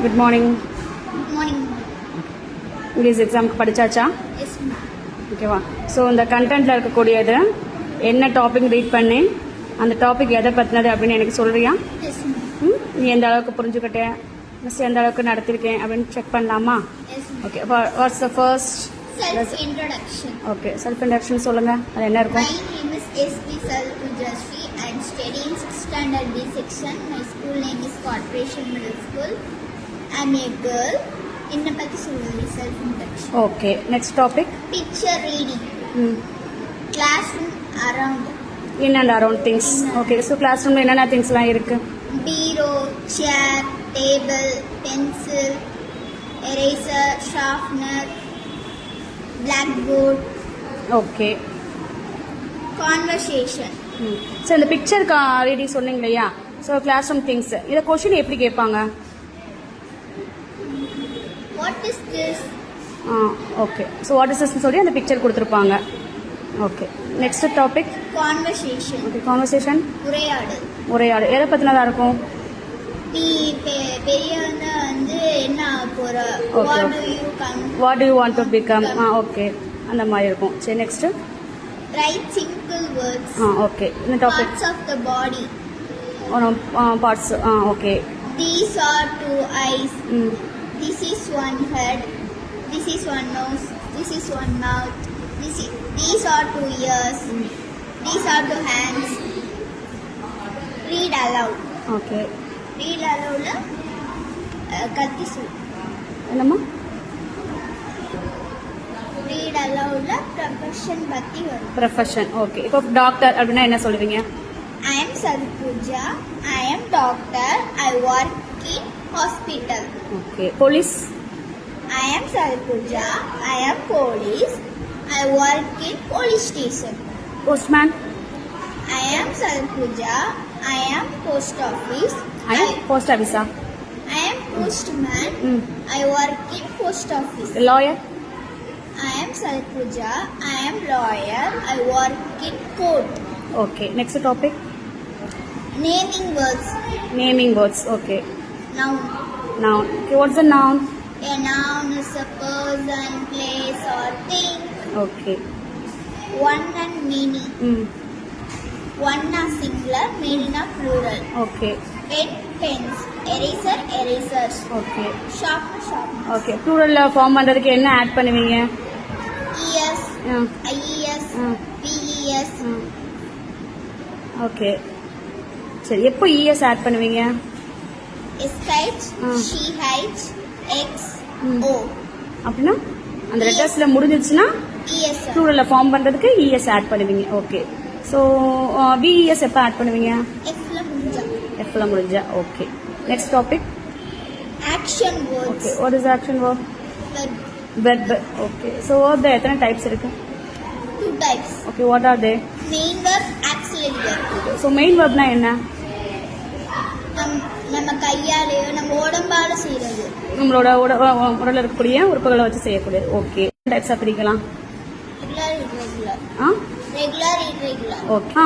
Good morning. Good morning. English எக்ஸாமுக்கு படித்தாச்சா? Yes ma'am. ஓகேவா? ஸோ இந்த கண்டென்ட்டில் இருக்கக்கூடியது என்ன டாபிக் ரீட் பண்ணி அந்த டாபிக் எதை பற்றினது அப்படின்னு எனக்கு சொல்கிறியா? Yes ma'am. நீ எந்த அளவுக்கு புரிஞ்சுக்கிட்ட, மிஸ் எந்த அளவுக்கு நடத்திருக்கேன் அப்படின்னு செக் பண்ணலாமா? Yes ma'am. Okay. What's the first? Self introduction. Okay, self introduction சொல்லுங்கள். அது என்ன இருக்கும்? My name is S.P. Salpujashree. I am studying 6th standard B section. My school name is Corporation Middle School. I am a girl. என்ன பற்றி சொல்லுங்க self introduction. Okay, next topic. Picture reading. Class room around. In and around things. Okay, so class ரூமில் என்னென்ன திங்ஸ்லாம் இருக்குது? Bureau, chair, table, pencil, eraser, sharpener, black board. Okay. Conversation. So இந்த பிக்சருக்கு already சொன்னீங்க இல்லையா? ஸோ கிளாஸ் ரூம் திங்ஸ், இதை question எப்படி கேட்பாங்க? What is this? Okay. So what இஸ் திஸ்ன்னு சொல்லி அந்த பிக்சர் கொடுத்துருப்பாங்க. Okay, next topic. Conversation. Okay, conversation உரையாடல். உரையாடல் எதை பற்றினதாக இருக்கும்? நீ பெரியவங்க வந்து என்ன போற, Okay. What do you want to become? Okay, அந்த மாதிரி இருக்கும். சரி, next. Write simple words. Okay. இந்த topic parts of the body. Parts. Okay. These are two eyes. This is one head. This is one nose. This is one mouth. These are two ears. These are two hands. Read aloud. Okay. Read aloudல கத்தி சொல். என்னம்மா? Read aloudல profession பத்தி வரும். Profession. Okay. இப்போ doctor அப்படின்னா என்ன சொல்லுவீங்க? I am Salpuja. I am doctor. I work in hospital. Okay. Police. I am Salpuja. I am police. I work in police station. Postman. I am Salpuja. I am post office. Post ஆஃபீஸா? I am postman. I work in post office. Lawyer. I am Salpuja. I am lawyer. I work in court. Okay, next topic. Naming words. Naming words. Okay. Noun. Noun. Okay, what's a noun? A noun is a person, place or thing. Okay. One and many. One are singular, many are plural. Okay. Pen, pens. Eraser, erasers. Okay. Sharpener, sharpener. Okay, ப்ளூரலில் form பண்ணுறதுக்கு என்ன add பண்ணுவீங்க? ES, IES, PES. Okay. சரி, எப்போ E S add பண்ணுவீங்க? SH, SHH, X, O. அப்படின்னா அந்த லெட்டர்ஸில் முடிஞ்சிச்சுன்னா ES. ப்ளூரலில் ஃபார்ம் பண்ணுறதுக்கு இஎஸ் ஆட் பண்ணுவீங்க. ஓகே. ஸோ விஇஎஸ் எப்போ ஆட் பண்ணுவீங்க? Fல முடிஞ்சா. எஃப்ல முடிஞ்சா. Okay, next topic. Action words. Okay, what is action verb? Verb. Verb. Okay. So வேர்ப்ல எத்தனை டைப்ஸ் இருக்கு? 2 types. Okay, what are they? Main verb, auxiliary verb. So main வேர்ப்னா என்ன? நம்ம கையாலேயோ நம்ம உடம்பால செய்யறது. நம்மளோட உடலில் இருக்கக்கூடிய உறுப்புகளை வச்சு செய்யக்கூடியது. ஓகே, டைப்ஸாக பிரிக்கலாம். Regular, irregular. Ah Regular, irregular. Okay.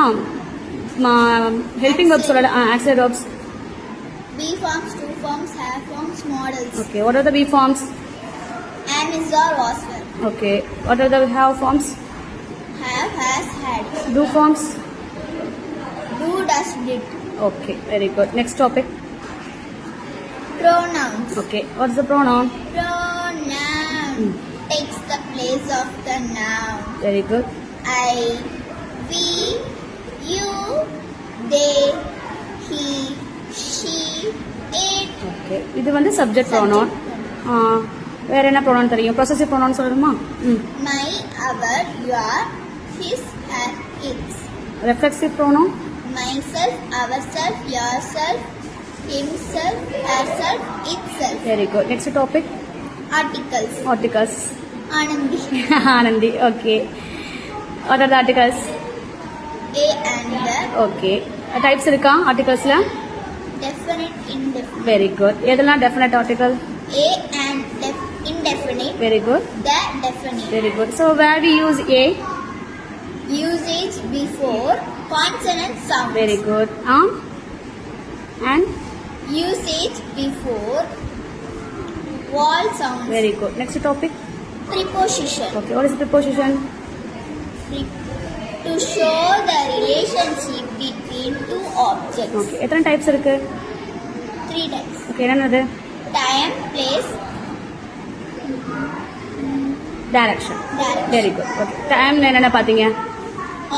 Helping verbs சொல்லல. Auxiliary verbs. Be forms, to forms, have forms, models. Okay, what are the be forms? Am, is, or, was, were. Okay, what are the have forms? Have, has, had. Do forms? Do, does, did. Okay, very good. Next topic. Pronouns. Okay, what's the pronoun? Pronoun takes the place of the noun. Very good. I, we, you, they, he, she, it. Okay, இது வந்து subject pronoun. வேற என்ன pronoun தெரியும்? Possessive pronoun சொல்லணுமா? My, our, your, his, her, its. Reflexive pronoun. Myself, ourself, yourself, himself, herself, itself. Very good. Next topic. Articles. Articles. Anandi. Anandi. Okay, what are the articles? A and the. Okay, types இருக்கா ஆர்டிகல்ஸ்ல? Definite, indefinite. Very good. எதெல்லாம் definite article? A and indefinite. Very good. The definite. Very good. So where we use a? Usage before consonant sounds. Very good. And Usage before Vowel sounds. Very good. Next topic. Preposition. Okay, what is preposition? To show the relationship between two objects. Okay, எத்தனை types இருக்கு? 3 types. Okay, என்னது? Time, place, Direction. direction. Very good. Okay, time என்னென்ன பாத்தீங்க?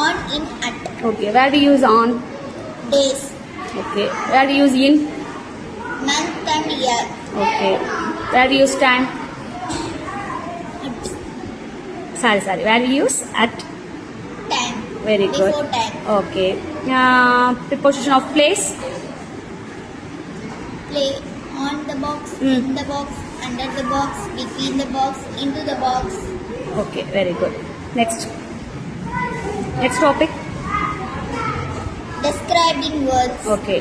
On, in, at. Okay, where do you use on? Days, Okay, where do you use in? month and year. Okay, where do you use time? Sorry, where do you use at? Time. Very good. Before time. Okay, preposition of place? Play on the box, Mm. in the box, under the box, between the box, into the box. Okay, very good. Next topic. Describing words. Okay,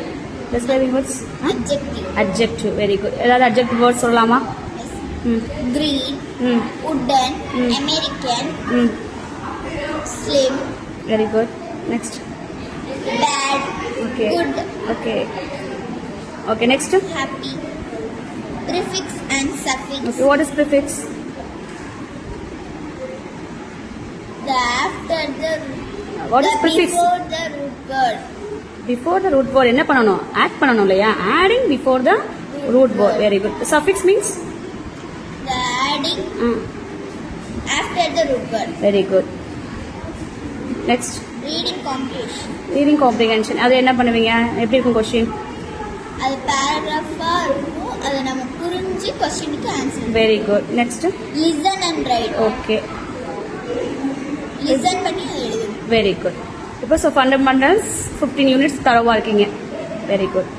describing words. Adjective. Adjective. Very good. ஏதாவது adjective words சொல்லலாமா? Yes. ம் Green, ம் wooden, Mm. American, ம் slim, very good. Next. bad, Okay. good, Okay, next. happy. Prefix and suffix. Okay, what is prefix? The after the What the is prefix? before the root word. Before the root word என்ன பண்ணணும்? Add பண்ணணும் இல்லையா? Adding before the root word. Very good. Suffix means? The adding after the root word. Very good. Next. Reading comprehension. Reading comprehension. அது என்ன பண்ணுவீங்க? எப்படி இருக்கும் question? அது பேராகிராஃபா இருக்கும். அதை நம்ம புரிஞ்சு கொஸ்டினுக்கு answer. Very good. Next. Listen and write. Okay. Listen பண்ணி எழுதணும். Very good. இப்போ ஸோ ஃபண்டமெண்டல்ஸ் 15 யூனிட்ஸ் தரவா இருக்கீங்க. Very good.